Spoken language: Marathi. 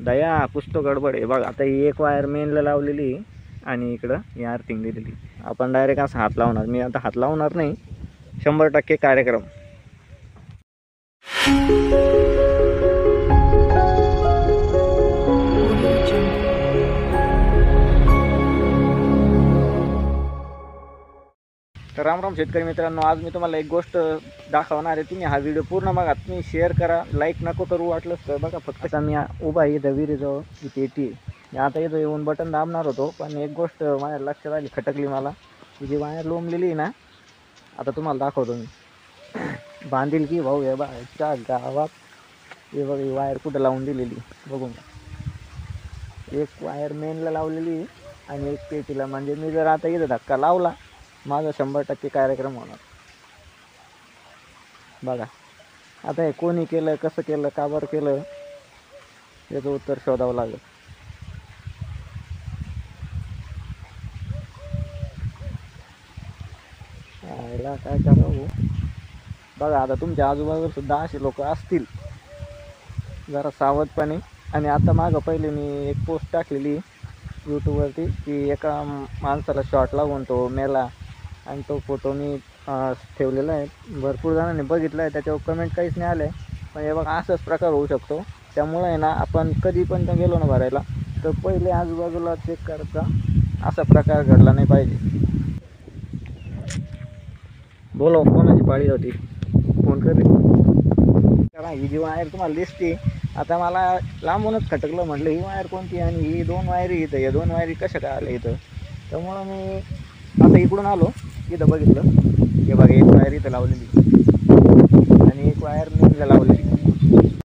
दया कुछ तो गडबड आहे बघ. आता ही एक वायर मेनला लावलेली आणि इकडं ही आर्थिंग दिलेली. आपण डायरेक्ट असं हात लावणार. मी आता हात लावणार नाही. 100% कार्यक्रम. तर राम राम शेतकरी मित्रांनो, आज मी तुम्हाला एक गोष्ट दाखवणार आहे. तुम्ही हा व्हिडिओ पूर्ण बघा. तुम्ही शेअर करा, लाईक नको करू वाटलंच तर बघा. फक्त आता मी उभा आहे इथं विहिरीजवळ. ही पेटी मी आता इथं येऊन बटन दाबणार होतो, पण एक गोष्ट माझ्या लक्षात आली, खटकली मला. ही जी वायर लोंबलेली आहे ना, आता तुम्हाला दाखवतो मी. बांधील की भाऊ हे बघा गावात. हे बघा ही वायर कुठं लावून दिलेली बघून. एक वायर मेनला लावलेली आणि एक पेटीला. म्हणजे मी जर आता इथं धक्का लावला, माझा 100% कार्यक्रम होणार. बघा आता हे कोणी केलं, कसं केलं, का बरं केलं, याचं उत्तर शोधावं लागेल. याला काय करावं बघा. आता तुमच्या आजूबाजूला सुद्धा असे लोक असतील, जरा सावधपणे. आणि आता मागं पहिले मी एक पोस्ट टाकलेली यूट्यूबवरती की एका माणसाला शॉट लागून तो मेला, आणि तो फोटो मी ठेवलेला आहे. भरपूर जणांनी बघितला आहे, त्याच्यावर कमेंट काहीच नाही आले. पण हे बघा असाच प्रकार होऊ शकतो. त्यामुळे आहे ना, आपण कधी पण गेलो ना भरायला, तर पहिले आजूबाजूला चेक करायचा. असा प्रकार घडला नाही पाहिजे. बोलो कोणाची पाळी होती, फोन करी. ही जी वायर तुम्हाला दिसते, आता मला लांबूनच खटकलं. म्हटलं ही वायर कोणती, आणि ही 2 वायरी इथं, या 2 वायरी कशा काय आल्या इथं. त्यामुळं मी आता इकडून आलो, इथं बघितलं. हे बघा एक वायर इथं लावलेली आणि एक वायर मेनला लावली.